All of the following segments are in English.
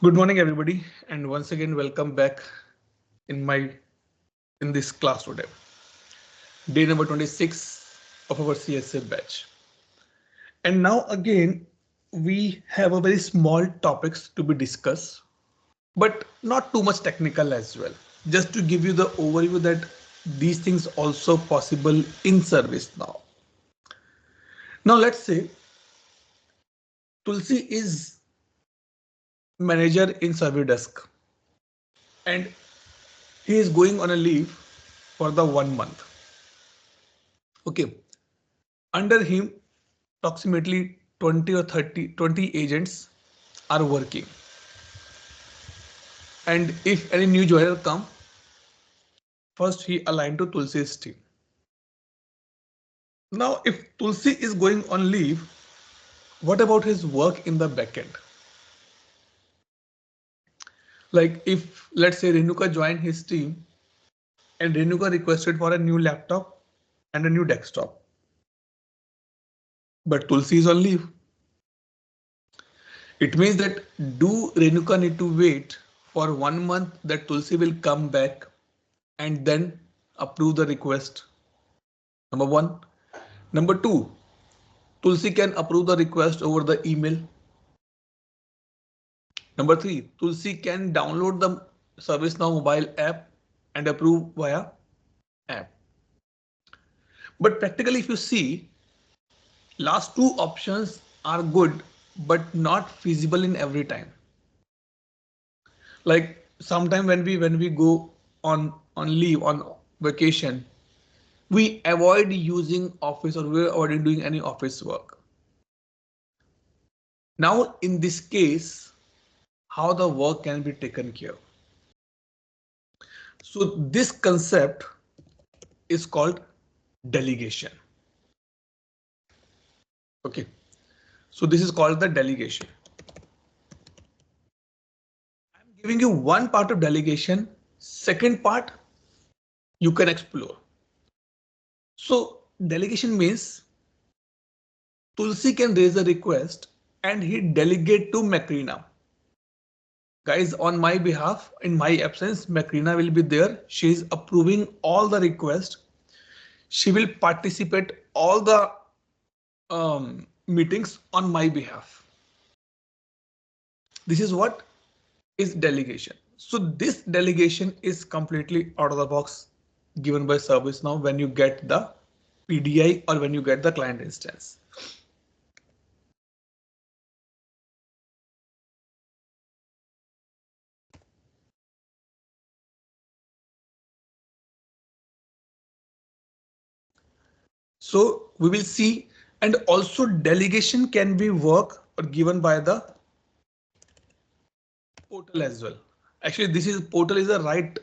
Good morning, everybody, and once again, welcome back in this class today. Day number 26 of our CSA batch. And now again, we have a very small topics to be discussed, but not too much technical as well. Just to give you the overview that these things also possible in service now. Now let's say Tulsi is manager in service desk and he is going on a leave for the 1 month. Okay, under him approximately 20 or 20 agents are working, and if any new joiner come, first he aligned to Tulsi's team. Now if Tulsi is going on leave, what about his work in the backend? Like if let's say Renuka joined his team and Renuka requested for a new laptop and a new desktop, but Tulsi is on leave. It means that do Renuka need to wait for 1 month that Tulsi will come back and then approve the request? Number one. Number two, Tulsi can approve the request over the email. Number three, Tulsi can download the ServiceNow mobile app and approve via app. But practically, if you see, last two options are good, but not feasible in every time. Like sometime when we go on leave, on vacation, we avoid using office or we're avoiding doing any office work. Now in this case, how the work can be taken care of? So this concept is called delegation. Okay, so this is called the delegation. I'm giving you one part of delegation. Second part you can explore. So delegation means Tulsi can raise a request and he delegate to Macrina. Guys, on my behalf, in my absence, Macrina will be there. She is approving all the requests. She will participate all the meetings on my behalf. This is what is delegation. So this delegation is completely out of the box given by ServiceNow when you get the PDI or when you get the client instance. So we will see, and also delegation can be work or given by the portal as well. Actually, this is portal is the right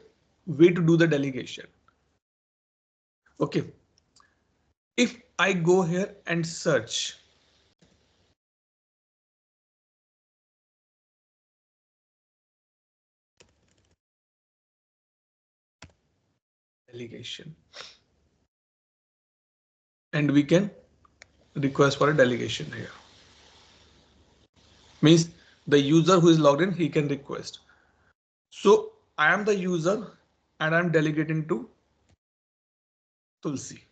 way to do the delegation. Okay. If I go here and search delegation, and we can request for a delegation here. Means the user who is logged in, he can request. So I am the user and I'm delegating to Tulsi.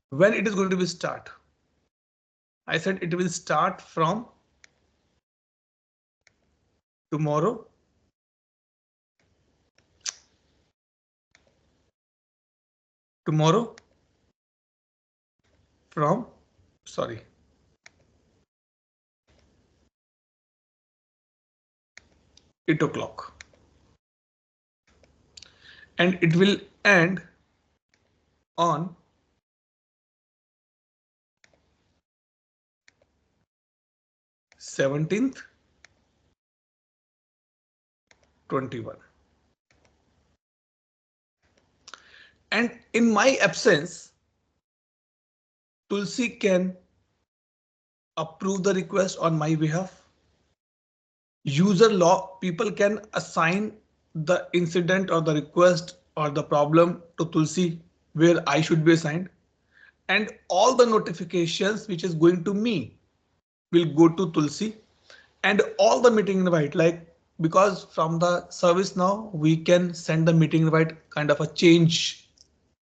When it is going to be start? I said it will start from tomorrow. Tomorrow from, sorry, 8 o'clock. And it will end on 17th, 21. And in my absence, Tulsi can approve the request on my behalf. User log, people can assign the incident or the request or the problem to Tulsi where I should be assigned. And all the notifications which is going to me will go to Tulsi. and all the meeting invite, like, because from the service now we can send the meeting invite, kind of a change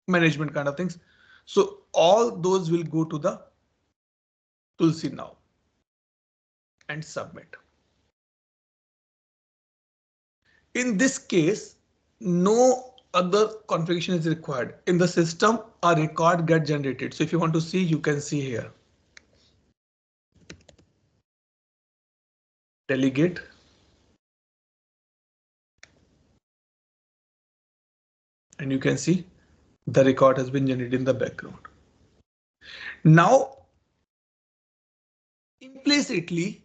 management kind of things. So all those will go to the Tulsi now and submit. In this case, no other configuration is required. In the system, a record get generated. So if you want to see, you can see here. Delegate. And you can see the record has been generated in the background. Now, implicitly,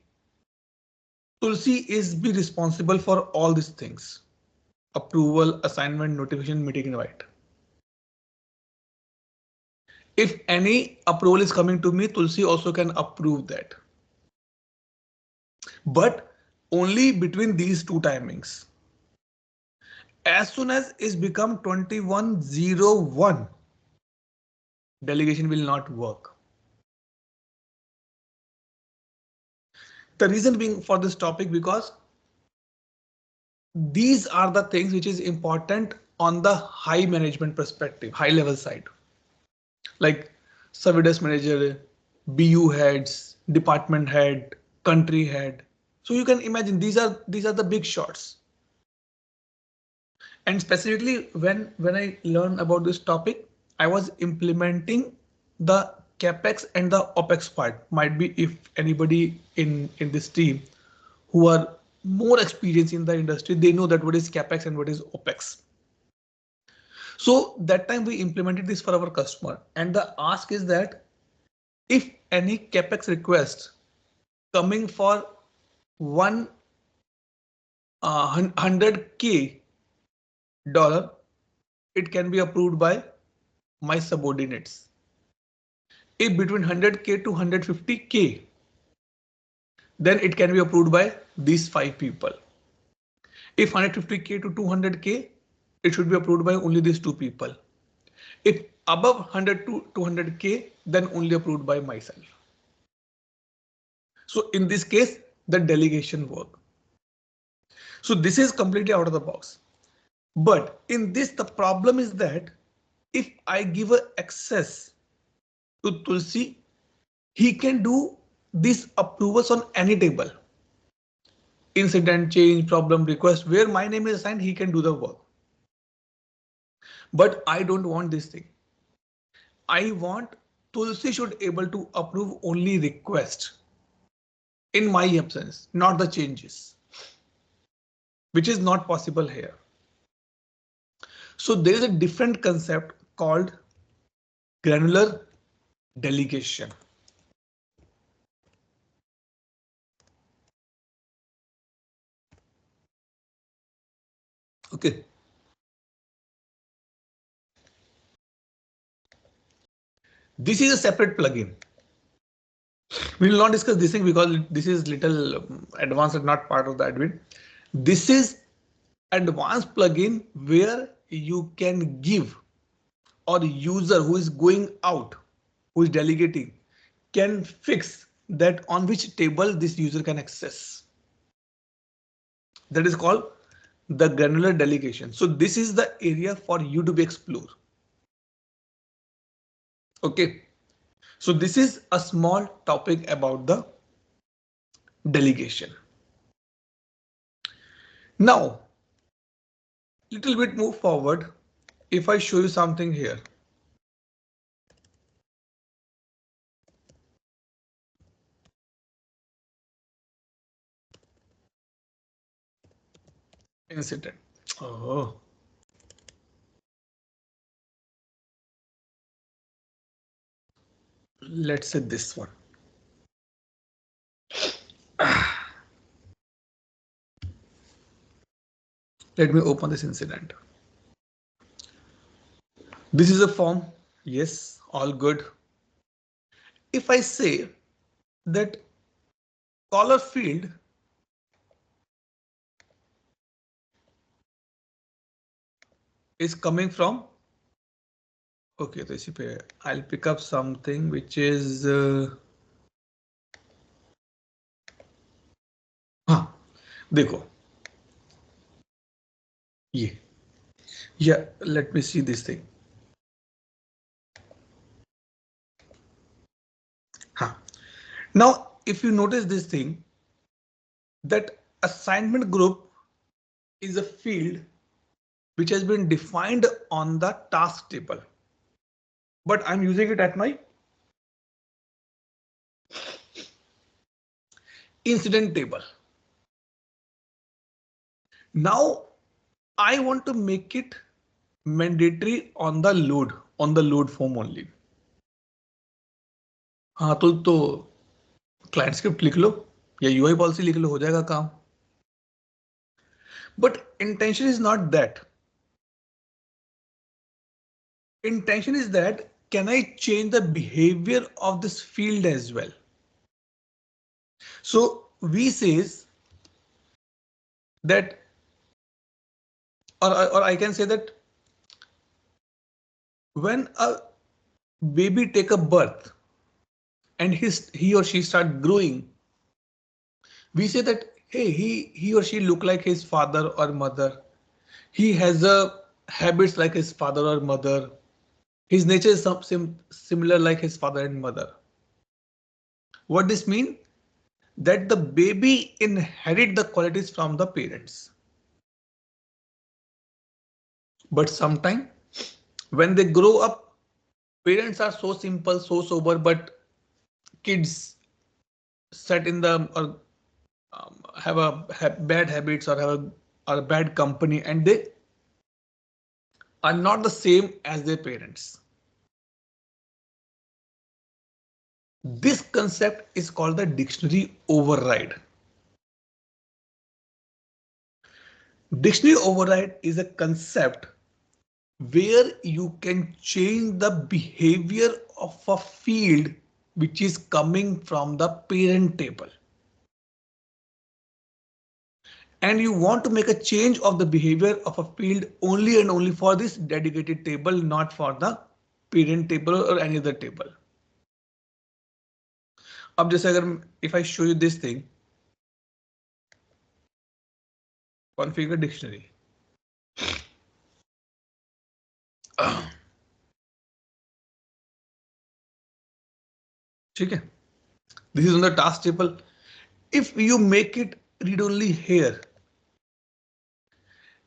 Tulsi is be responsible for all these things: approval, assignment, notification, meeting invite. If any approval is coming to me, Tulsi also can approve that. But only between these two timings. As soon as it's become 2101, delegation will not work. The reason being for this topic, because these are the things which is important on the high management perspective, high level side, like service desk manager, BU heads, department head, country head. So you can imagine these are the big shots. And specifically when I learned about this topic, I was implementing the capex and the opex part. Might be if anybody in this team who are more experienced in the industry, they know that what is capex and what is opex. So that time we implemented this for our customer, and the ask is that if any capex request coming for 100K dollar, it can be approved by my subordinates. If between 100K to 150K, then it can be approved by these 5 people. If 150K to 200K, it should be approved by only these 2 people. If above 100 to 200K, then only approved by myself. So in this case, the delegation work. So this is completely out of the box. But in this, the problem is that if I give a access to Tulsi, he can do these approvals on any table. Incident, change, problem, request, where my name is assigned, he can do the work. But I don't want this thing. I want Tulsi should able to approve only request in my absence, not the changes, which is not possible here. So there is a different concept called granular delegation. Okay. This is a separate plugin. We will not discuss this thing because this is little advanced and not part of the admin. This is advanced plugin where you can give, or user who is going out, who is delegating, can fix that on which table this user can access. That is called the granular delegation. So this is the area for you to be explored. Okay. So this is a small topic about the delegation. Now, little bit move forward. If I show you something here. Incident. Oh. Let's say this one. Let me open this incident. This is a form. Yes, all good. If I say that caller field is coming from, okay, so I'll pick up something which is देखो ये, yeah, let me see this thing. Huh. Now, if you notice this thing, that assignment group is a field which has been defined on the task table, but I'm using it at my incident table. Now I want to make it mandatory on the load form only. हाँ तो client script लिख लो या UI policy लिख लो, हो जाएगा काम. But intention is not that. Intention is that can I change the behavior of this field as well? So we says that, or I can say that when a baby take a birth and he or she start growing, we say that hey, he or she look like his father or mother. He has a habits like his father or mother. His nature is similar like his father and mother. What this mean? That the baby inherit the qualities from the parents. But sometime when they grow up, parents are so simple, so sober, but kids set in the or have bad habits or have a bad company, and they are not the same as their parents. This concept is called the dictionary override. Dictionary override is a concept where you can change the behavior of a field which is coming from the parent table. And you want to make a change of the behavior of a field only and only for this dedicated table, not for the parent table or any other table. अब जैसे अगर if I show you this thing, configure dictionary. ठीक है? This is on the task table. If you make it read only here,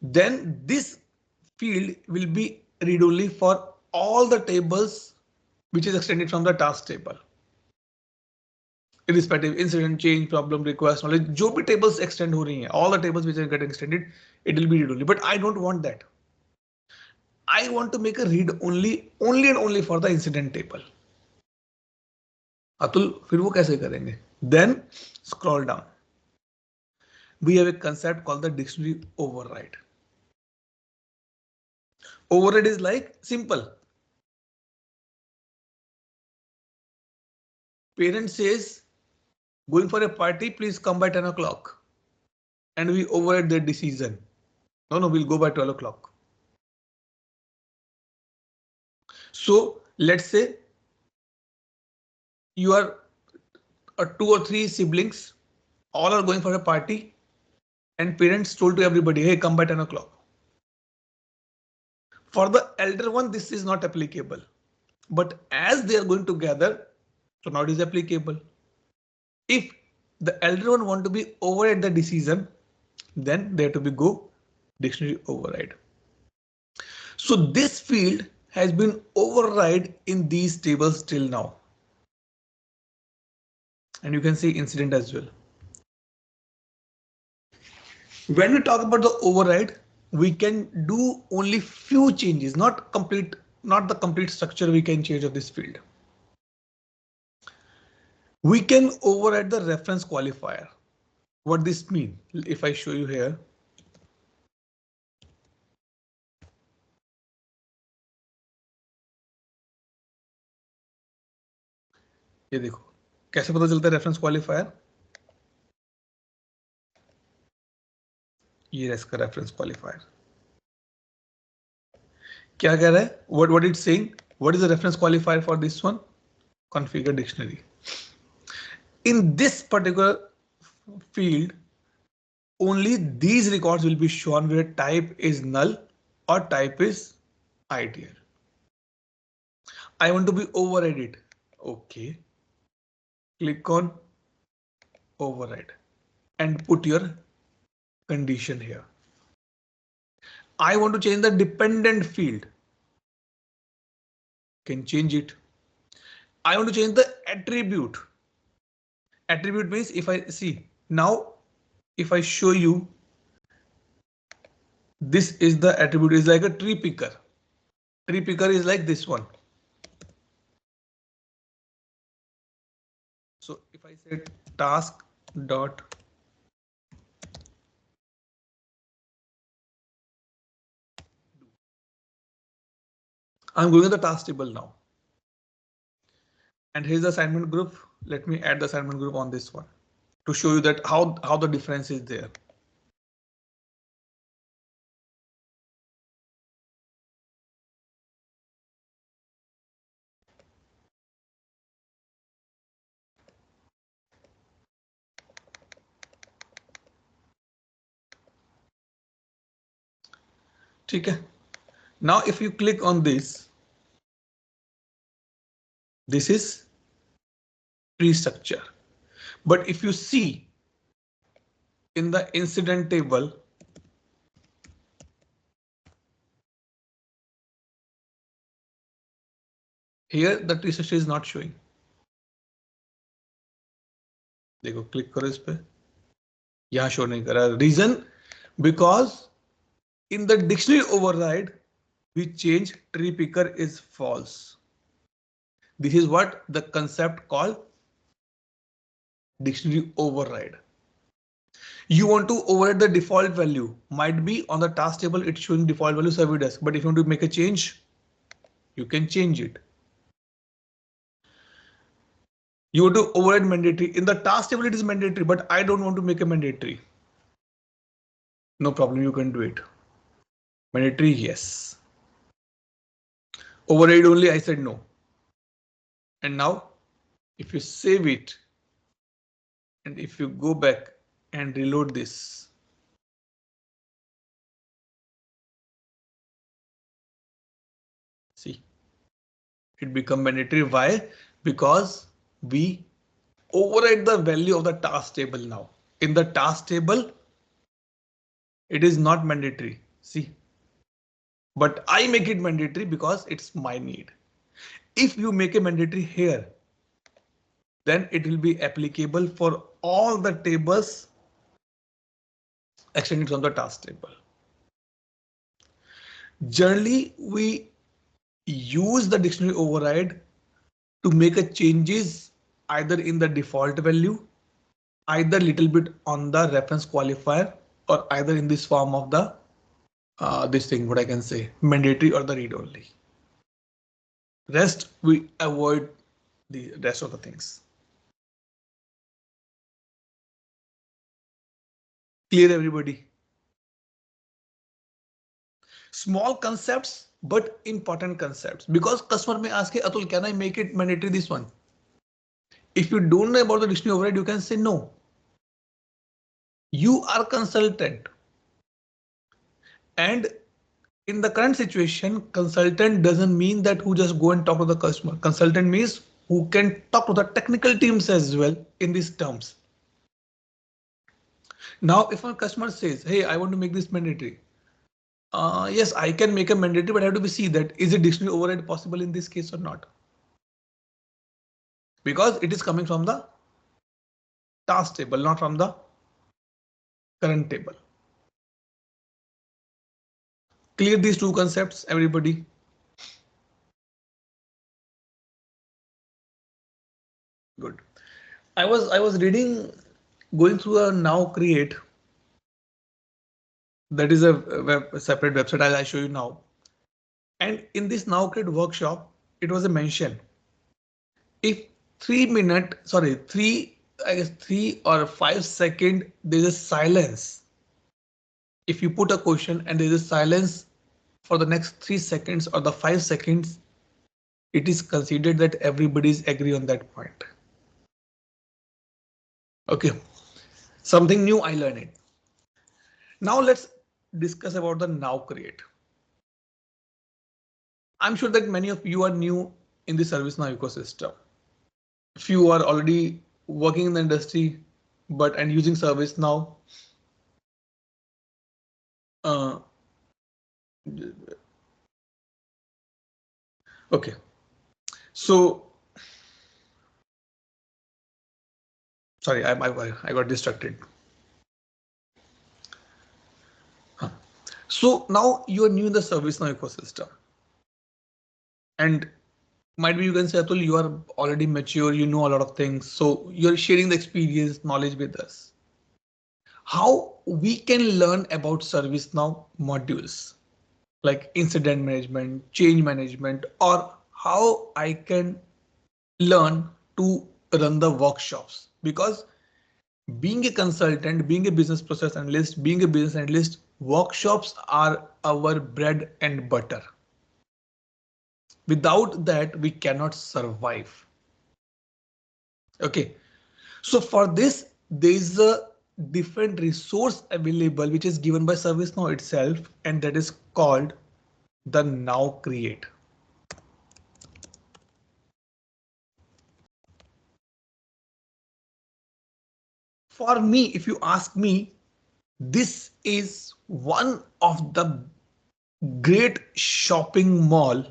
then this field will be read only for all the tables which is extended from the task table. Irrespective incident, change, problem, request, knowledge, जो भी tables extend हो रही हैं, all the tables which are getting extended, it will be read only. But I don't want that. I want to make a read only and only for the incident table. Atul फिर वो कैसे करेंगे? Then scroll down. We have a concept called the dictionary override. Override is like simple. Parent says going for a party, please come by 10 o'clock. And we override their decision. No, we'll go by 12 o'clock. So let's say you are 2 or 3 siblings, all are going for a party, and parents told to everybody, hey, come by 10 o'clock. For the elder one, this is not applicable. But as they are going together, so now it is applicable. If the elder one want to be override the decision, then they have to be go dictionary override. So this field has been override in these tables till now. And you can see incident as well. When we talk about the override, we can do only few changes, not the complete structure we can change of this field. We can override the reference qualifier. What this mean? If I show you here. ये देखो कैसे पता चलता है reference qualifier. ये इसका reference qualifier क्या कह रहा है? What it's saying? What is the reference qualifier for this one? Configure dictionary. In this particular field, only these records will be shown where type is null or type is ideal. I want to be override. Okay. Click on override and put your condition here. I want to change the dependent field. Can change it. I want to change the attribute. Attribute means if I see now, if I show you, this is the attribute is like a tree picker. Tree picker is like this one. So if I say task dot I'm going to the task table now. And here's the assignment group. Let me add the assignment group on this one to show you that how the difference is there. Okay. Now if you click on this is tree structure. But if you see in the incident table, here the tree structure is not showing. देखो click करो इस पे, यहाँ show नहीं कर रहा. Reason because in the dictionary override we change tree picker is false. This is what the concept called dictionary override. You want to override the default value. Might be on the task table it's showing default value server desk, but if you want to make a change, you can change it. You want to override mandatory. In the task table it is mandatory, but I don't want to make a mandatory. No problem, you can do it. Mandatory, yes. Override only, I said no. And now if you save it and if you go back and reload this, see, it become mandatory. Why? Because we override the value of the task table now. In the task table, it is not mandatory. See, but I make it mandatory because it's my need. If you make a mandatory here, then it will be applicable for all the tables extended from the task table. Generally, we use the dictionary override to make a changes either in the default value, either little bit on the reference qualifier, or either in this form of the this thing, what I can say, mandatory or the read only. Rest we avoid the rest of the things. Clear everybody? Small concepts but important concepts, because customer may ask, hey, Atul, can I make it mandatory this one? If you don't know about the dictionary override, you can say no. You are consultant, and in the current situation, consultant doesn't mean that who just go and talk to the customer. Consultant means who can talk to the technical teams as well in these terms. Now, if a customer says, hey, I want to make this mandatory. Yes, I can make a mandatory, but I have to see that is a dictionary override possible in this case or not? Because it is coming from the task table, not from the current table. Clear these two concepts, everybody? Good. I was reading, going through a now create. That is a separate website. I'll show you now. And in this now create workshop, it was a mention. If 3 or 5 second, there's a silence. If you put a question and there's a silence for the next 3 seconds or the 5 seconds, it is considered that everybody's agree on that point. Okay, something new I learned it. Now let's discuss about the now create. I'm sure that many of you are new in the ServiceNow ecosystem. If you are already working in the industry, and using ServiceNow, uh, okay. So sorry, I got distracted. So now you are new in the ServiceNow ecosystem, and might be you can say, Atul, you are already mature, you know a lot of things, so you're sharing the experience, knowledge with us. How we can learn about ServiceNow modules like incident management, change management, or how I can learn to run the workshops, because being a consultant, being a business process analyst, being a business analyst, workshops are our bread and butter. Without that, we cannot survive. Okay, so for this, there is a different resource available which is given by ServiceNow itself, and that is called the Now Create. For me, if you ask me, this is one of the great shopping mall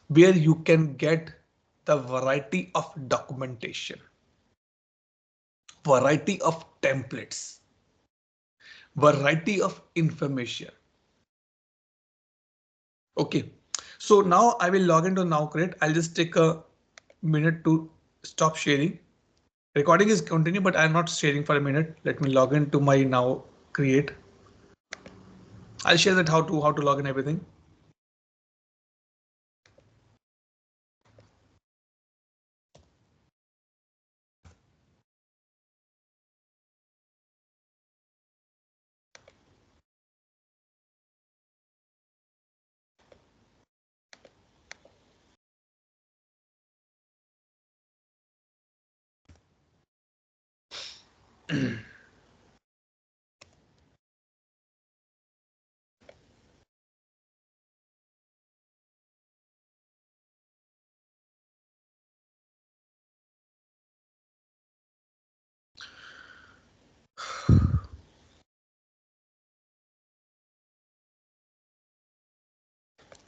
where you can get the variety of documentation, variety of templates, variety of information. Okay, so now I will log into Now Create. I'll just take a minute to stop sharing. Recording is continuing, but I'm not sharing for a minute. Let me log into my Now Create. I'll share that how to log in everything.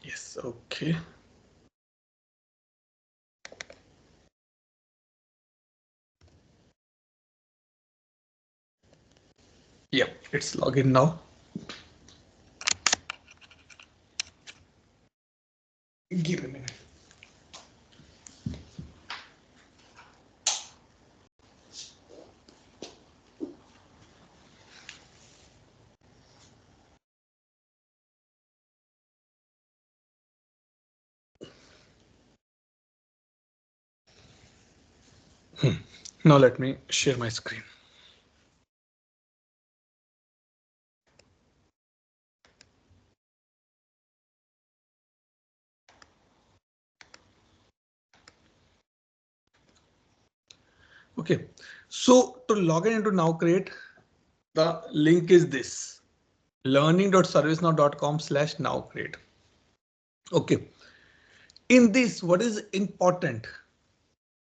Yes, okay. Yeah, it's login now. Give a minute. Now let me share my screen. Okay, so to log in into Now Create, the link is this: learning.servicenow.com/nowcreate. Okay, in this, what is important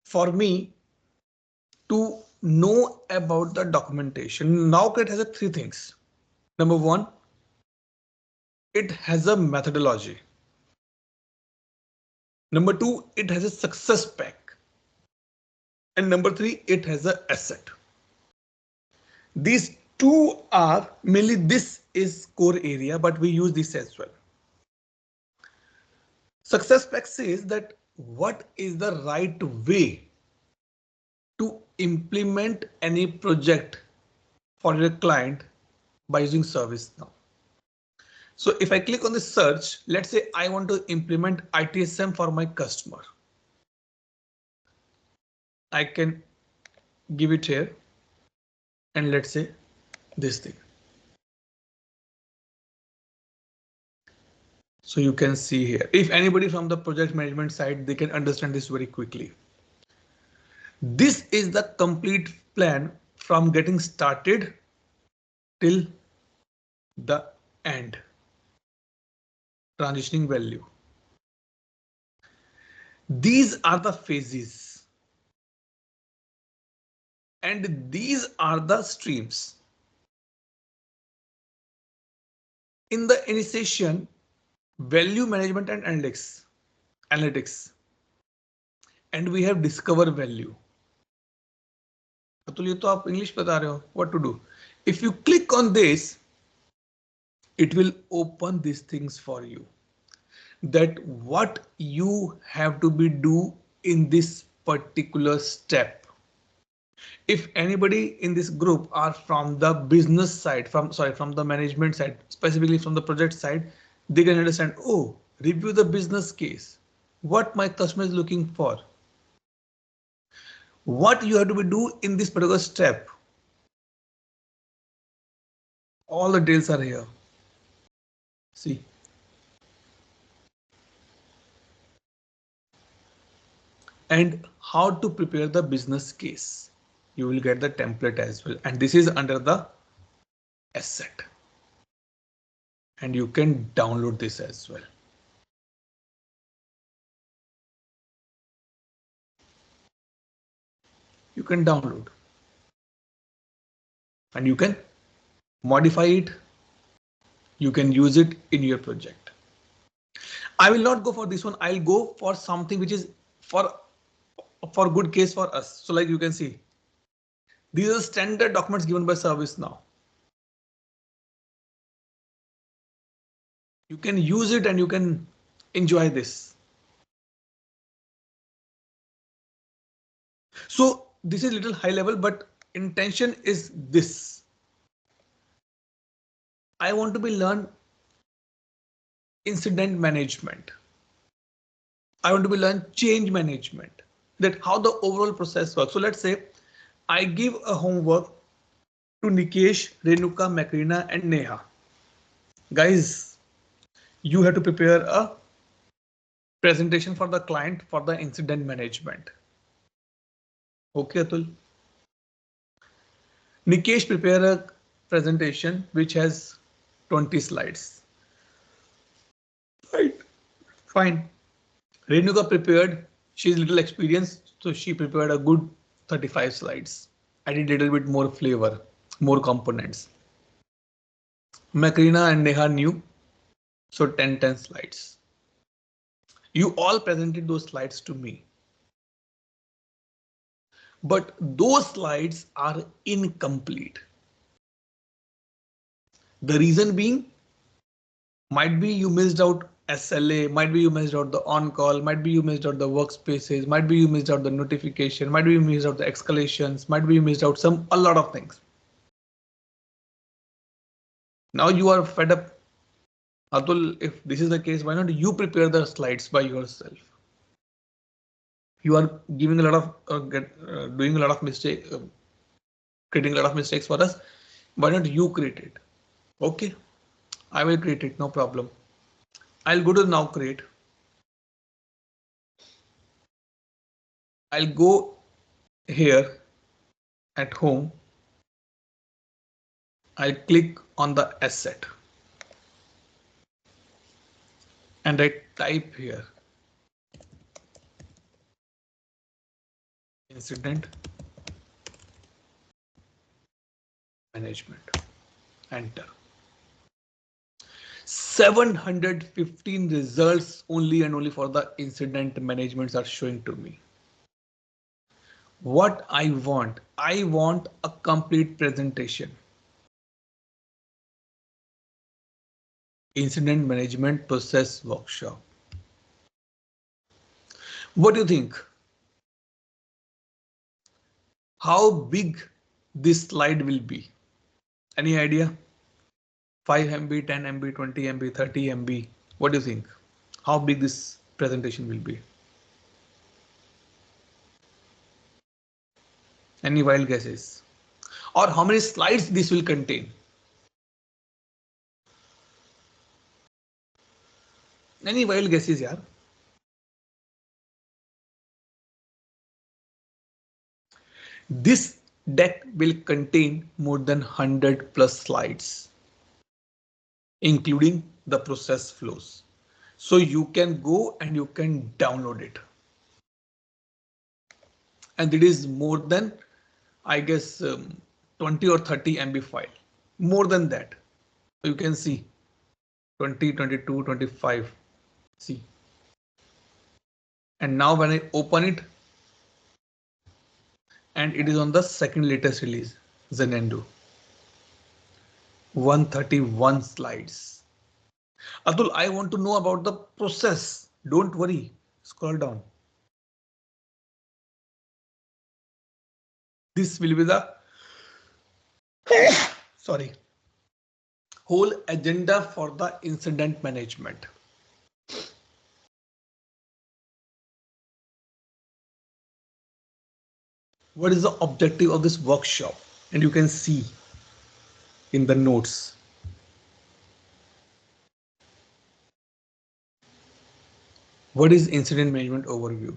for me to know about the documentation? Now Create has three things. Number one, it has a methodology. Number two, it has a success pack. And number three, it has an asset. These two are mainly, this is core area, but we use this as well. Success pack says that what is the right way to implement any project for your client by using ServiceNow. So if I click on the search, let's say I want to implement ITSM for my customer. I can give it here, and let's say this thing. So you can see here, if anybody from the project management side, they can understand this very quickly. This is the complete plan from getting started till the end. Transitioning value. These are the phases and these are the streams. In the initiation, value management and analytics, and we have discover value. Atul ये तो आप English बता रहे हो. What to do? If you click on this, it will open these things for you. That what you have to be do in this particular step. If anybody in this group are from the business side, from the management side, specifically from the project side, they can understand, oh, review the business case, what my customer is looking for, what you have to be do in this particular step. All the details are here. See. And how to prepare the business case. You will get the template as well. And this is under the asset. And you can download this as well. You can download. And you can modify it. You can use it in your project. I will not go for this one. I'll go for something which is for good case for us. So like you can see, these are standard documents given by ServiceNow. You can use it and you can enjoy this. So this is little high level, but intention is this. I want to be learn incident management. I want to be learn change management, that how the overall process works. So let's say I give a homework to Nikesh, Renuka, Macrina and Neha. Guys, you have to prepare a presentation for the client for the incident management. Okay, Atul. Nikesh prepare a presentation which has 20 slides. Right. Fine. Renuka prepared, she's little experienced, so she prepared a good 35 slides. Added a little bit more flavor, more components. Macrina and Neha knew, so 10 slides. You all presented those slides to me. But those slides are incomplete. The reason being, might be you missed out SLA, might be you missed out the on-call, might be you missed out the workspaces, might be you missed out the notification, might be you missed out the escalations, might be you missed out a lot of things. Now you are fed up. Atul, if this is the case, why not you prepare the slides by yourself? You are giving a lot of doing a lot of mistake, creating a lot of mistakes for us. Why not you create it? Okay, I will create it, no problem. I'll go to now create. I'll go here at home. I'll click on the asset and I type here incident management. Enter. 715 results only and only for the incident management are showing to me. What I want a complete presentation. Incident management process workshop. What do you think? How big this slide will be? Any idea? 5 MB, 10 MB, 20 MB, 30 MB. What do you think? How big this presentation will be? Any wild guesses? Or how many slides this will contain? Any wild guesses, yaar? This Deck will contain more than 100 plus slides, including the process flows. So you can go and you can download it. And it is more than, I guess, 20 or 30 MB file. More than that. You can see 20, 22, 25. See. And now when I open it, and it is on the second latest release, Zenendo. 131 slides. Atul, I want to know about the process. Don't worry. Scroll down. This will be the sorry, whole agenda for the incident management. What is the objective of this workshop? And you can see in the notes. What is incident management overview?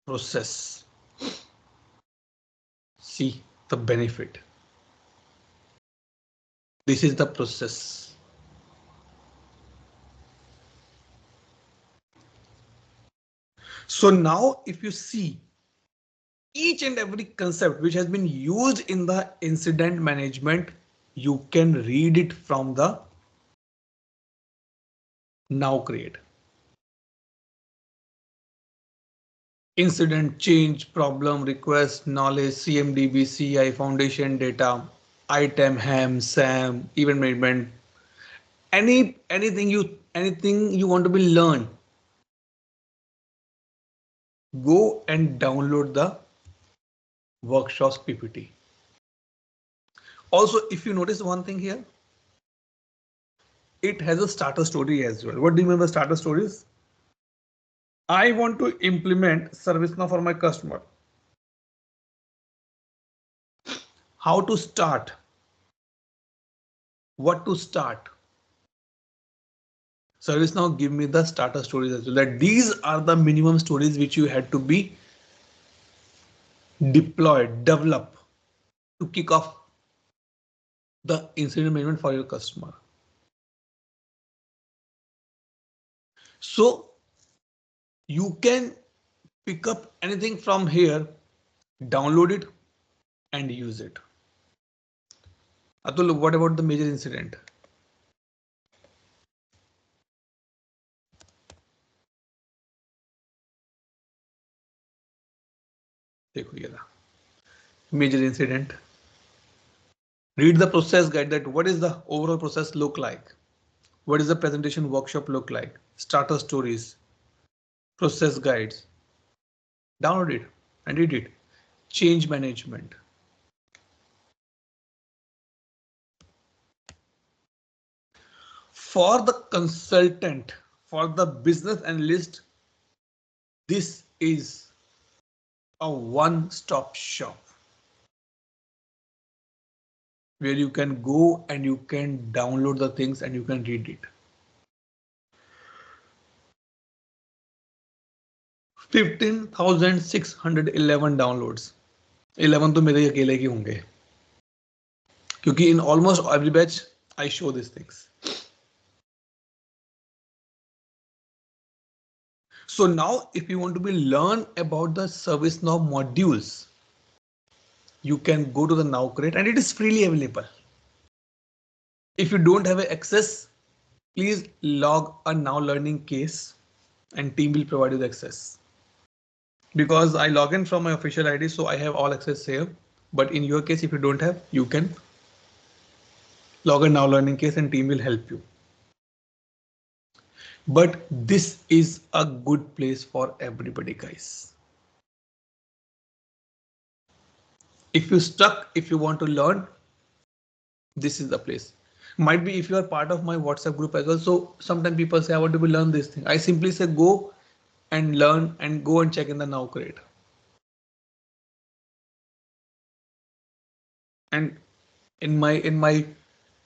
Process. See the benefit. This is the process. So now if you see each and every concept which has been used in the incident management, you can read it from the now create. Incident, change, problem, request, knowledge, CMDB, CI, foundation data, item, ham, SAM, event management, anything you want to be learned, go and download the workshops PPT. Also, if you notice one thing here, it has a starter story as well. What do you mean by starter stories? I want to implement ServiceNow for my customer. How to start? What to start? ServiceNow give me the starter stories as well. That these are the minimum stories which you had to be deployed, develop to kick off the incident management for your customer. So you can pick up anything from here, download it and use it. Atul, what about the major incident? देखो ये रहा. Major incident. Read the process guide, that what is the overall process look like? What is the presentation workshop look like? Starter stories, process guides. Download it and read it. Change management. For the consultant, for the business analyst, this is a one-stop shop where you can go and you can download the things and you can read it. 15,611 downloads. 11 तो मेरे अकेले के होंगे क्योंकि in almost every batch I show these things. So now if you want to be learn about the ServiceNow modules, you can go to the Now Create and it is freely available. If you don't have access, please log a Now Learning case and team will provide you the access. Because I log in from my official ID, so I have all access here. But in your case, if you don't have, you can log a Now Learning case and team will help you. But this is a good place for everybody, guys. If you're stuck, if you want to learn, this is the place. Might be if you are part of my WhatsApp group as well. So sometimes people say, I want to learn this thing. I simply say, go and learn and go and check in the Now Create. And in my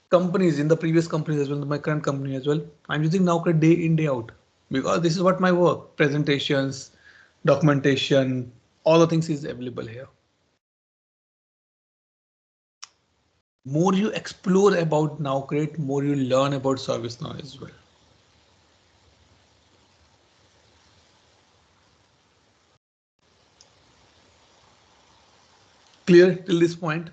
companies, in the previous companies as well, my current company as well, I'm using Now Create day in, day out, because this is what my work, presentations, documentation, All the things is available here. More you explore about Nowcreate, more you learn about ServiceNow as well. Clear till this point?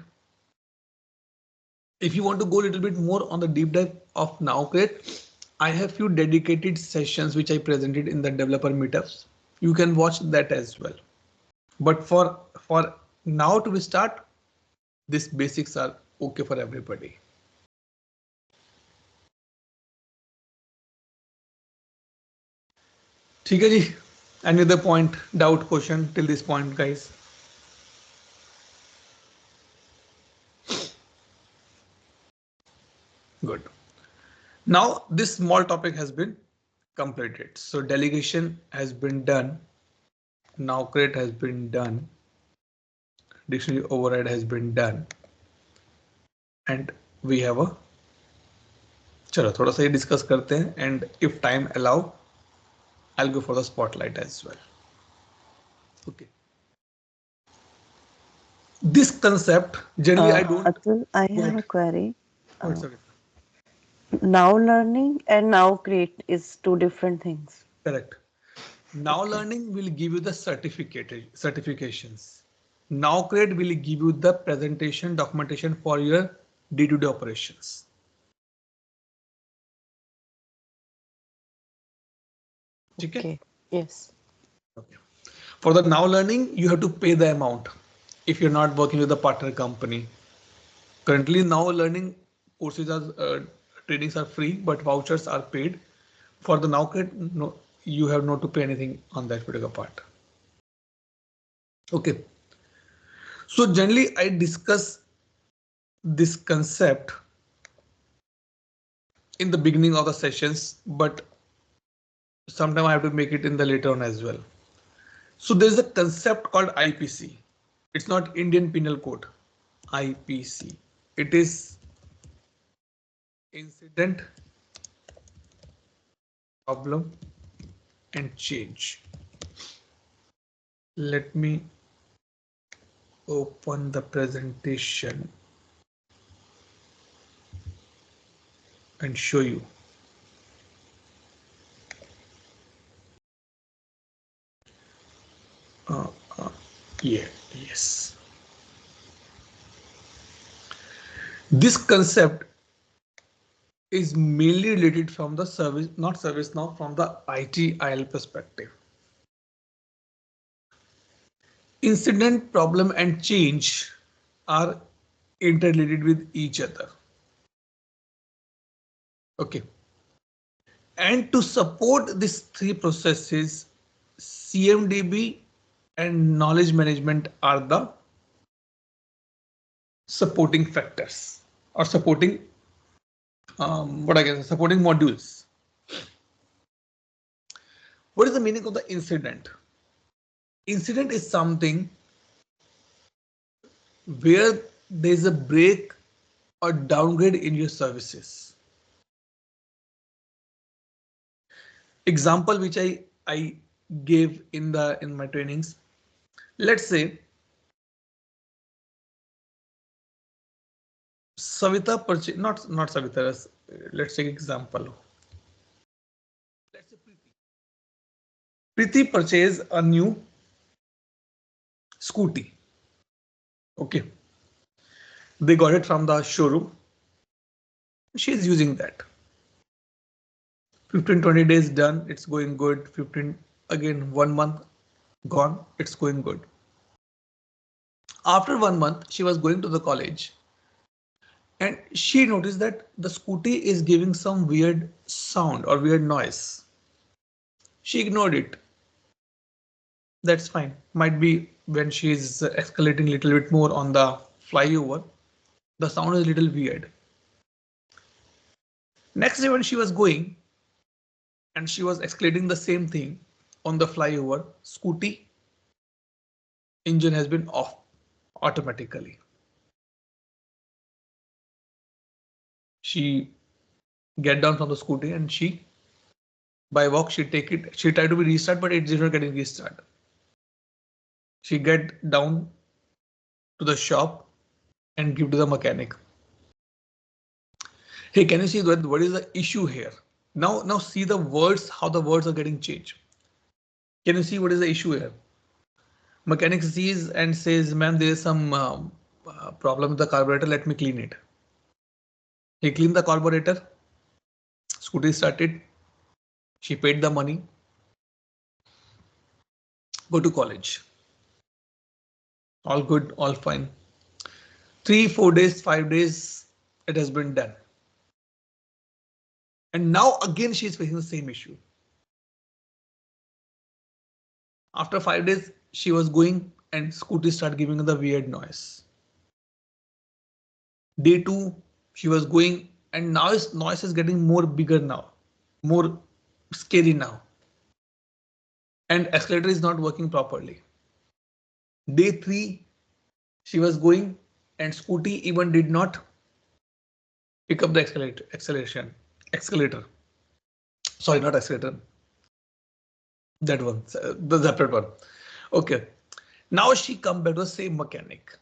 If you want to go a little bit more on the deep dive of Nowcreate, I have few dedicated sessions which I presented in the developer meetups. You can watch that as well. But for now to start, these basics are okay for everybody. ठीक है जी. Any other point, doubt, question till this point, guys? Good. Now this small topic has been completed. So delegation has been done. Nowcreate has been done. Dictionary override has been done. And we have a, चलो थोड़ा सा ये discuss करते हैं, and if time allow, I'll go for the spotlight as well. Okay. This concept generally I don't. Atul, I have a query. Oh, sorry. Now learning and now create is two different things. Correct. Now learning will give you the certifications. Now create will give you the presentation documentation for your day-to-day operations. Okay. Yes. Okay. For the now learning, you have to pay the amount if you're not working with a partner company. Currently, now learning courses are trainings are free, but vouchers are paid. For the now create, no, you have not to pay anything on that particular part. Okay. So generally, I discuss this concept in the beginning of the sessions, but sometime I have to make it in the later on as well. So there's a concept called IPC. It's not Indian Penal Code. IPC. It is incident, problem, and change. Let me open the presentation and show you. Yes. This concept is mainly related from the service, not service now, from the ITIL perspective. Incident, problem, and change are interrelated with each other. Okay. And to support these three processes, CMDB and knowledge management are the supporting factors or supporting supporting modules. What is the meaning of the incident? Incident is something where there is a break or downgrade in your services. Example which I gave in my trainings. Let's say Savita purchase, not Savita. Let's take example. Let's say Preeti purchase a new scooty. Okay. They got it from the showroom. She is using that. 15-20 days done. It's going good. 15 again 1 month gone. It's going good. After 1 month, she was going to the college. And she noticed that the scooty is giving some weird sound or weird noise. She ignored it. That's fine. Might be when she's escalating a little bit more on the flyover, the sound is a little weird. Next day when she was going and she was escalating the same thing on the flyover, scooty engine has been off automatically. She get down from the scooty and she by walk she take it, she tried to be restart, but it is not getting restart. She get down to the shop and give to the mechanic. Hey, can you see what is the issue here? Now see the words, how the words are getting changed. Can you see what is the issue here? Mechanic sees and says, ma'am, there is some problem with the carburetor. Let me clean it. He cleaned the carburetor. Scooty started. She paid the money. Go to college. All good, all fine. 3, 4 days, 5 days, it has been done. And now again she is facing the same issue. After 5 days, she was going and Scooty started giving her the weird noise. Day 2, she was going and now his noise is getting more bigger now, more scary now. And accelerator is not working properly. Day 3, she was going and Scooty even did not pick up the accelerator. Sorry, not accelerator. That one, the separate one. Okay. Now she come back to the same mechanic.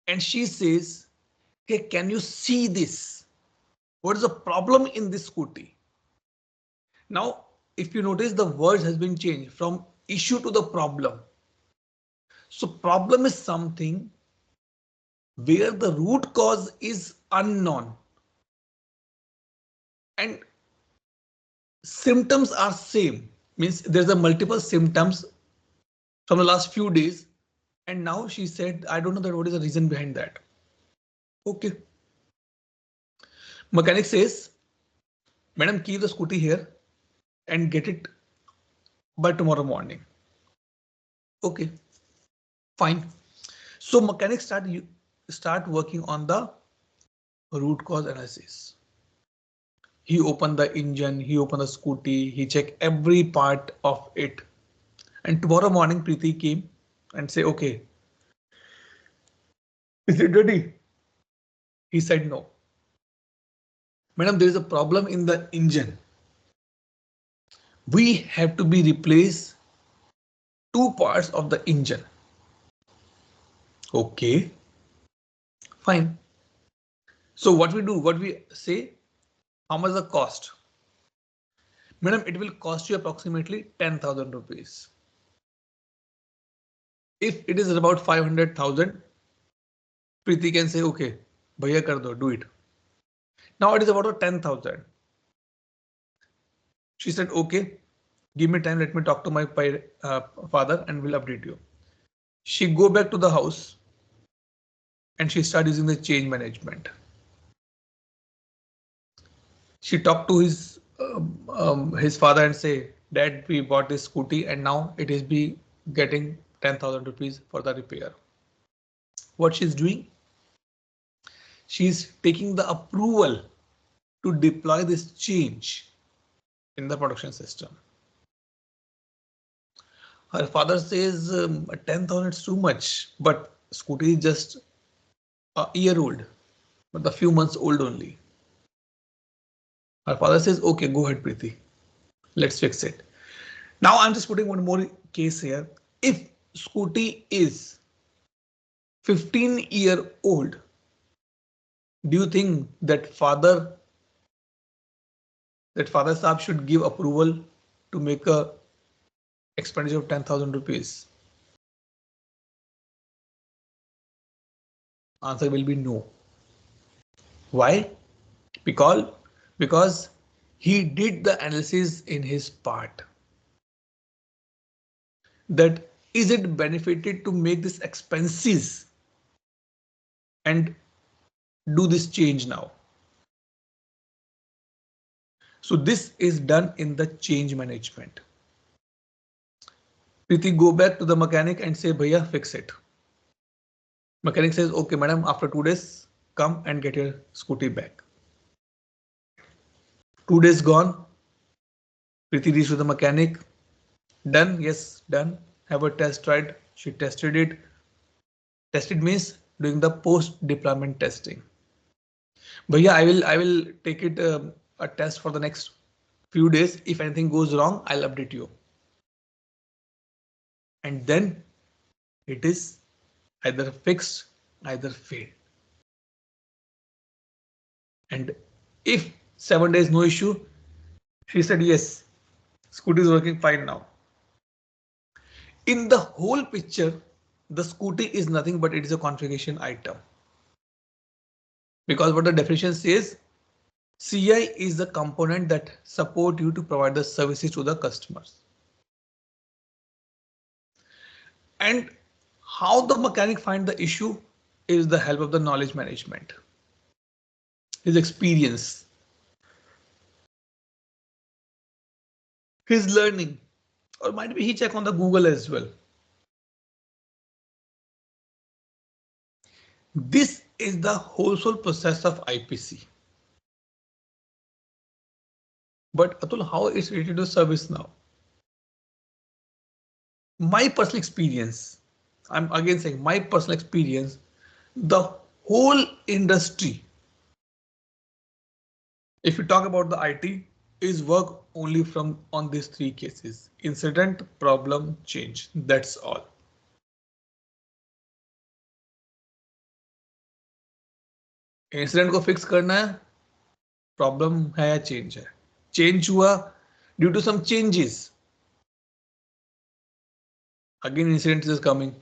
And she says, hey, can you see this? What is the problem in this Scooty? Now, if you notice, the words has been changed from issue to the problem. So problem is something where the root cause is unknown. And symptoms are same. Means there's a multiple symptoms from the last few days. And now she said, I don't know that what is the reason behind that. Okay. Mechanic says, madam, keep the Scooty here and get it by tomorrow morning. Okay, fine. So mechanics start working on the root cause analysis. He opened the engine, he opened the Scooty, he checked every part of it. And tomorrow morning, Preeti came and say, okay, is it ready? He said no. Madam, there is a problem in the engine. We have to be replaced 2 parts of the engine. Okay, fine. So what we do, what we say, how much the cost? Madam, it will cost you approximately 10,000 rupees. If it is about 500,000, Preeti can say, okay, bhaiya kar do it. Now it is about 10,000. She said, okay, give me time, let me talk to my father and we'll update you. She go back to the house and she start using the change management. She talked to his father and say, Dad, we bought this Scooty and now it is be getting 10,000 rupees for the repair. What she's doing? She's taking the approval to deploy this change in the production system. Her father says 10,000 is too much, but Scooty is just a year old, but a few months old only. Her father says, okay, go ahead, Preeti. Let's fix it. Now I'm just putting one more case here. If Scooty is 15-year-old, do you think that father Saab should give approval to make a expenditure of 10,000 rupees? Answer will be no. Why? Because he did the analysis in his part. That is it benefited to make this expenses and do this change now. So this is done in the change management. Preeti go back to the mechanic and say, bhaiya, fix it. Mechanic says, okay, madam, after 2 days, come and get your Scooty back. 2 days gone. Preeti reached to the mechanic. Done. Yes, done. Have a test tried. She tested it. Tested means doing the post deployment testing. Bhaiya, I will take it a test for the next few days. If anything goes wrong, I'll update you. And then It is either fixed, either failed. And if 7 days no issue, she said yes, scooty is working fine now. In the whole picture, the scooty is nothing but it is a configuration item. Because what the definition says, CI is the component that support you to provide the services to the customers. And how the mechanic find the issue is the help of the knowledge management, his experience, his learning, or might be he check on the Google as well. This is the whole process of IPC. But Atul, how it's related to service now? My personal experience, I'm again saying my personal experience, the whole industry, if you talk about the IT, is work only from on these three cases: incident, problem, change. That's all. Incident को fix करना है, problem है या change है, change हुआ due to some changes, again incident is coming.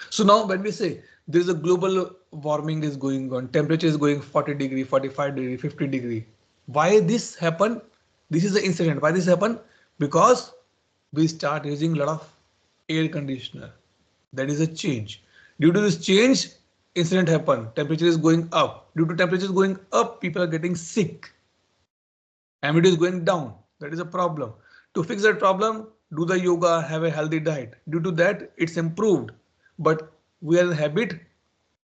So now when we say there is a global warming is going on, temperature is going 40 degree, 45 degree, 50 degree, why this happen? This is the incident. Why this happen? Because we start using a lot of air conditioner. That is a change. Due to this change, incident happen. Temperature is going up. Due to temperature is going up, people are getting sick. And it is going down. That is a problem. To fix that problem, do the yoga, have a healthy diet. Due to that, it's improved. But we are in habit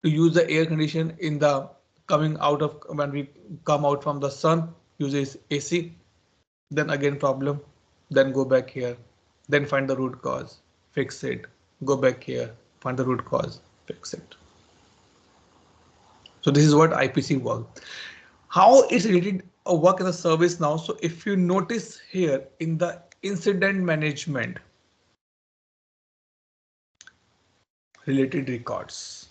to use the air condition in the coming out of when we come out from the sun, uses AC. Then again problem. Then go back here. Then find the root cause. Fix it. Go back here. Find the root cause. Fix it. So this is what IPC work. How it's related a work as a service now. So if you notice here in the incident management related records,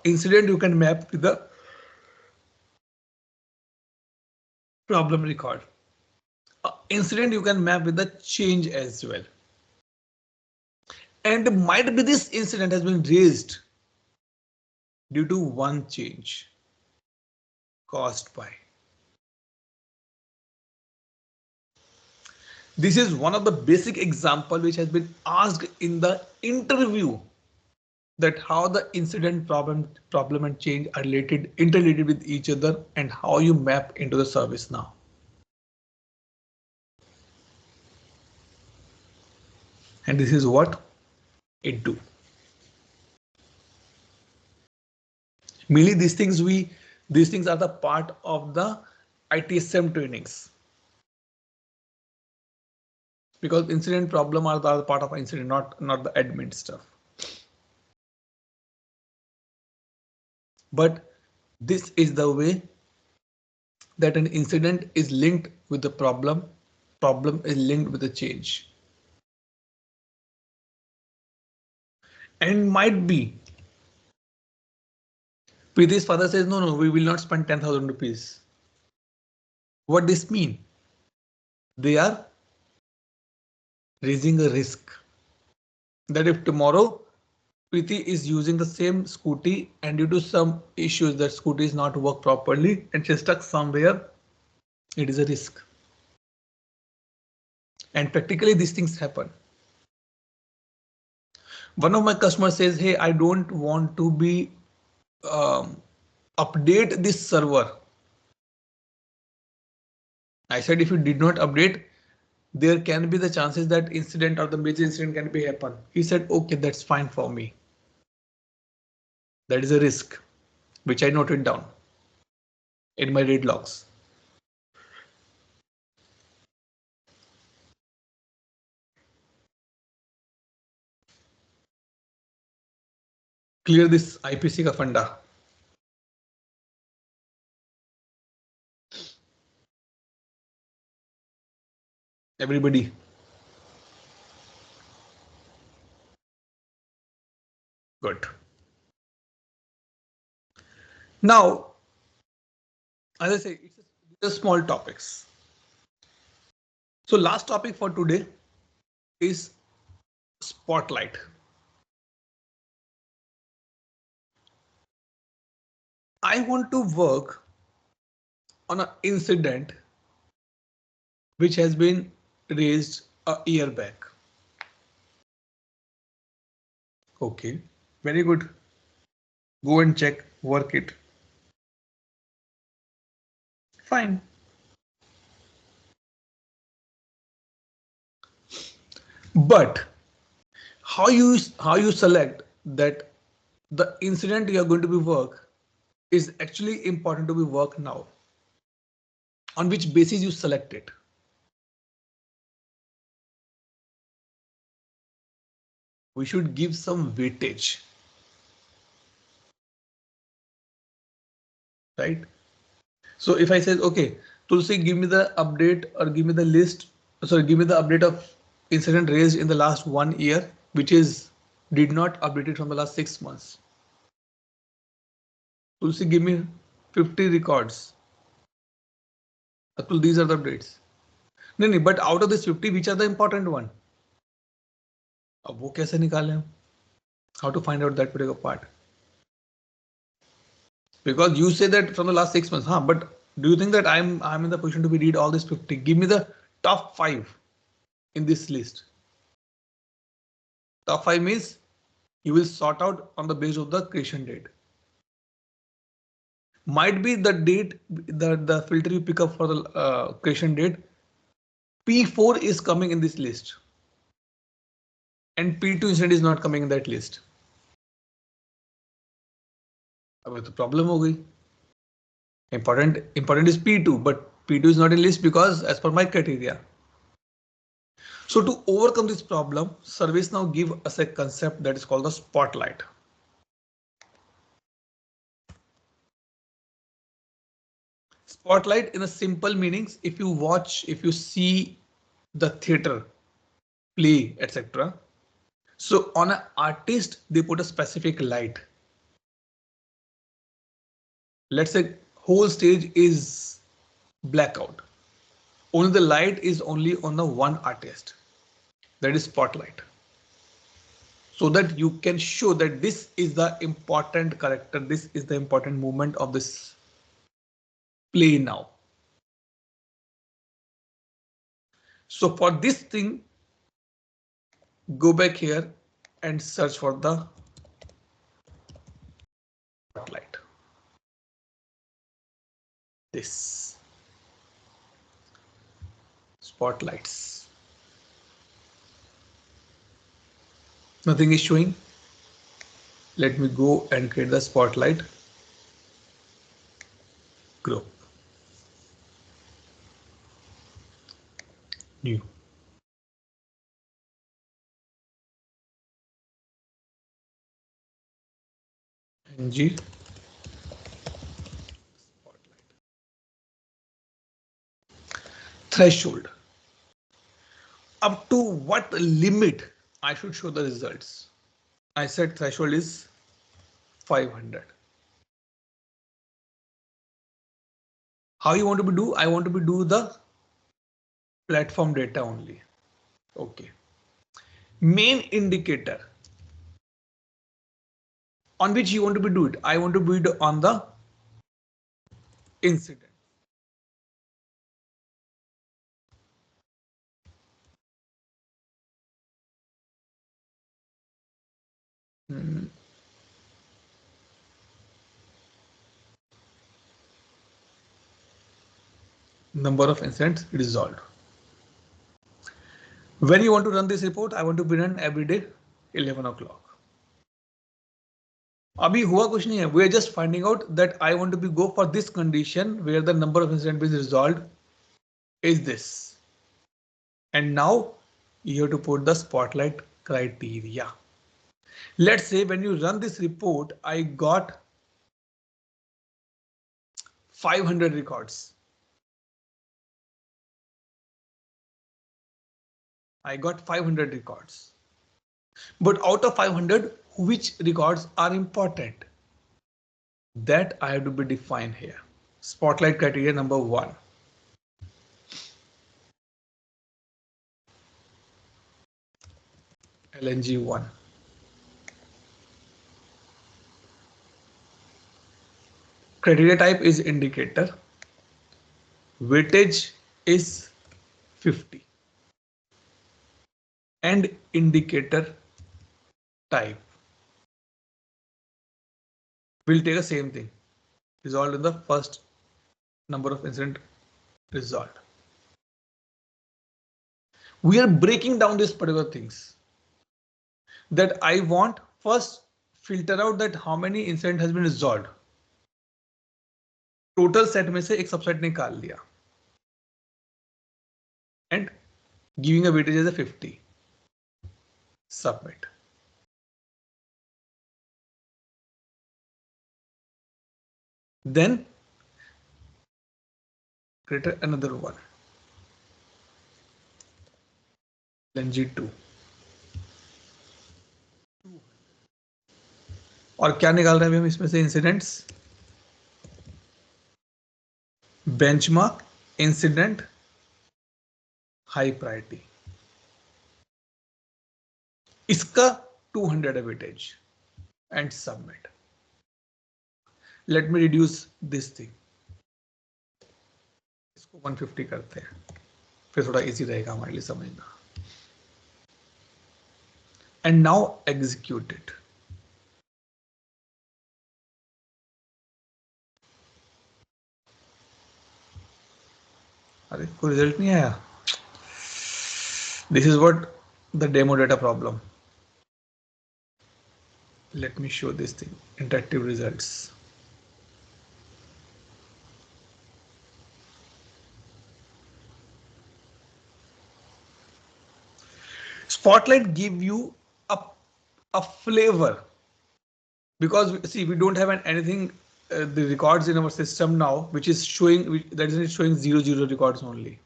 incident you can map with the problem record. Incident you can map with the change as well. And might be this incident has been raised due to one change caused by. This is one of the basic example which has been asked in the interview, that how the incident problem and change are interrelated with each other and how you map into the service now. And this is what it do. Mainly these things are the part of the ITSM trainings. Because incident problem are the part of incident, not the admin stuff. But this is the way that an incident is linked with the problem is linked with the change. And might be Preeti's father says, no, we will not spend 10,000 rupees. What this mean? They are raising a risk that if tomorrow Preeti is using the same scooty and due to some issues that scooty is not work properly and she's stuck somewhere, it is a risk. And practically these things happen. One of my customers says, hey, I don't want to be update this server. I said, if you did not update, there can be the chances that incident or the major incident can be happen. He said, okay, that's fine for me. That is a risk, which I noted down in my read logs. Clear this IPC ka funda. Everybody. Good. Now, as I say, it's a small topics. So last topic for today is spotlight. I want to work on an incident which has been raised a year back. Okay, very good. Go and check, work it. Fine. But how you select that the incident you are going to be work is actually important to be work now? On which basis you select it? We should give some weightage, right? So if I say, okay, Tulsi, give me the update or give me the list, sorry, give me the update of incident raised in the last 1 year, which is did not updated from the last 6 months. Tulsi, give me 50 records. Atul, these are the updates. No, but out of this 50, which are the important one? अब वो कैसे निकालें हम? How to find out that particular part? Because you say that from the last 6 months, huh? But do you think that I'm in the position to be read all these 50? Give me the top 5 in this list. Top 5 means you will sort out on the basis of the creation date. Might be the date, the filter you pick up for the creation date. P4 is coming in this list. And P2 incident is not coming in that list. अब तो problem हो गई. Important is P2, but P2 is not in list because as per my criteria. So to overcome this problem, ServiceNow give us a concept that is called the spotlight. Spotlight in a simple meanings, if you see the theater, play, etc. So on an artist, they put a specific light. Let's say whole stage is blackout. Only the light is only on the one artist. That is spotlight. So that you can show that this is the important character, this is the important movement of this play now. So for this thing, go back here and search for the spotlight. This spotlights. Nothing is showing. Let me go and create the spotlight group. New. NG. Threshold. Up to what limit I should show the results? I said threshold is 500. How you want to be do? I want to be do the platform data only. Okay. Main indicator. On which you want to be do it? I want to be do on the incident. Number of incidents resolved. When you want to run this report, I want to be run every day 11 o'clock. अभी हुआ कुछ नहीं है. We are just finding out that I want to be go for this condition where the number of incidents is resolved is this. And now you have to put the spotlight criteria. Let's say when you run this report, I got 500 records. I got 500 records. But out of 500, which records are important? That I have to be defined here. Spotlight criteria number 1. LNG1. Criteria type is indicator. Weightage is 50. And indicator type. We'll take the same thing. Resolved in the first number of incident resolved. We are breaking down these particular things that I want. First, filter out that how many incident has been resolved. Total set में से एक subset निकाल लिया. And giving a weightage as a 50. Submit. Then create another one. LNG2. और क्या निकाल रहे हैं हम इसमें से incidents? Benchmark incident high priority. इसका 200 है weightage and submit. Let me reduce this thing. इसको 150 करते हैं, फिर थोड़ा इजी रहेगा हमारे लिए समझना. And now execute it. अरे कोई रिजल्ट नहीं आया. This is what the demo data problem. Let me show this thing. Interactive results. Spotlight give you a flavor, because see, we don't have anything the records in our system now which is showing, that is showing 00 records only.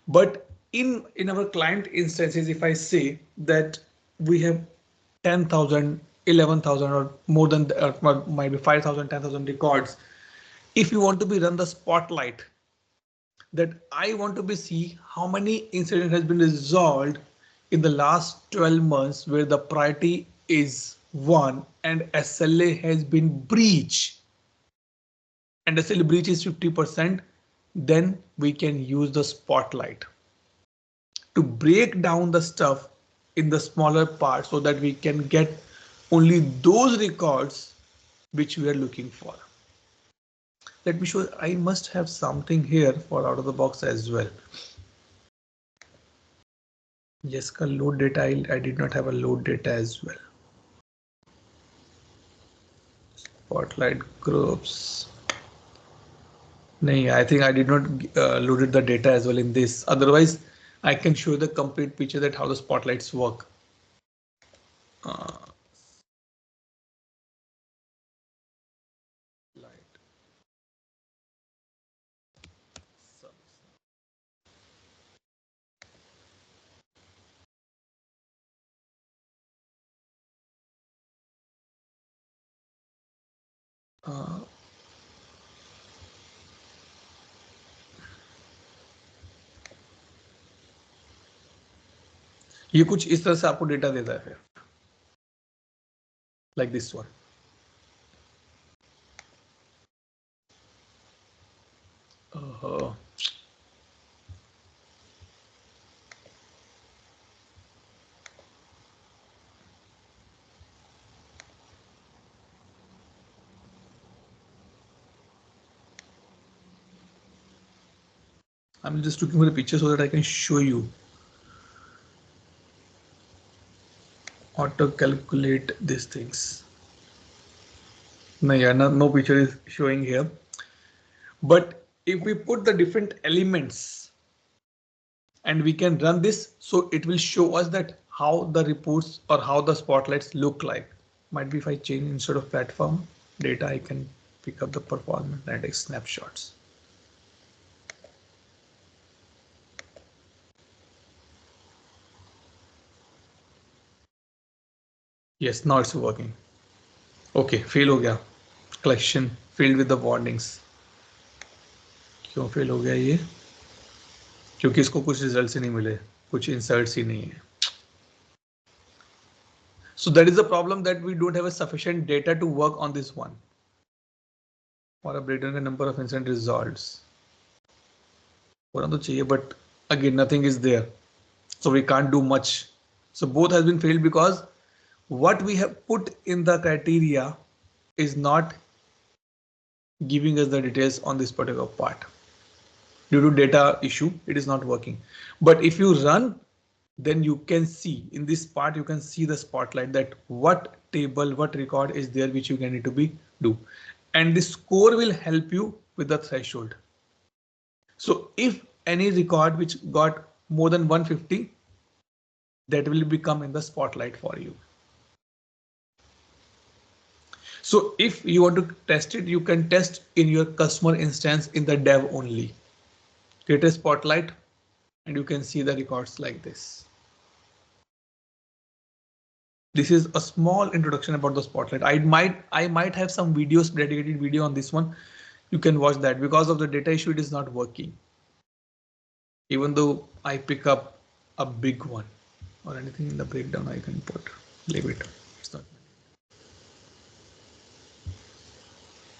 But in our client instances, if I say that we have 10,000, 11,000 or more than maybe 5,000, 10,000 records. If you want to be run the spotlight, that I want to be see how many incident has been resolved in the last 12 months where the priority is 1 and SLA has been breached, and SLA breach is 50%, then we can use the spotlight to break down the stuff in the smaller parts so that we can get only those records which we are looking for. Let me show. I must have something here for out of the box as well. Yes, load data. I did not have a load data as well. Spotlight groups. No, I think I did not loaded the data as well in this. Otherwise, I can show the complete picture that how the spotlights work. ये कुछ इस तरह से आपको data देता है फिर, like this one. I'm just looking for the picture so that I can show you. Auto calculate these things. No, yeah, no picture is showing here. But if we put the different elements and we can run this, so it will show us that how the reports or how the spotlights look like. Might be if I change instead of platform data, I can pick up the performance and take snapshots. Yes, now it's working. Okay, fail हो गया. Collection failed with the warnings. क्यों fail हो गया ये? क्योंकि इसको कुछ results ही नहीं मिले, कुछ इंसर्ट्स ही नहीं है. So that is the problem, that we don't have a sufficient data to work on this one. और अब return the number of incident results. होना तो चाहिए, but again nothing is there, so we can't do much. So both has been failed because what we have put in the criteria is not giving us the details on this particular part. Due to data issue, it is not working. But if you run, then you can see in this part, you can see the spotlight that what table, what record is there which you can need to be do, and the score will help you with the threshold. So if any record which got more than 150, that will become in the spotlight for you. So if you want to test it, you can test in your customer instance in the dev only. Create a spotlight and you can see the records like this. This is a small introduction about the spotlight. I might have some videos, dedicated video on this one. You can watch that. Because of the data issue, it is not working. Even though I pick up a big one or anything in the breakdown, I can put, leave it. It's not.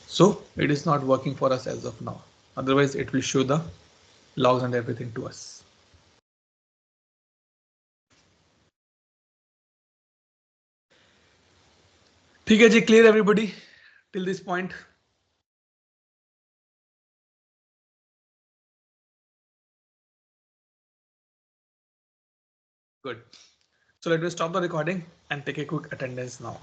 So it is not working for us as of now. Otherwise, it will show the logs and everything to us. ठीक है जी, clear everybody till this point? Good. So let me stop the recording and take a quick attendance now.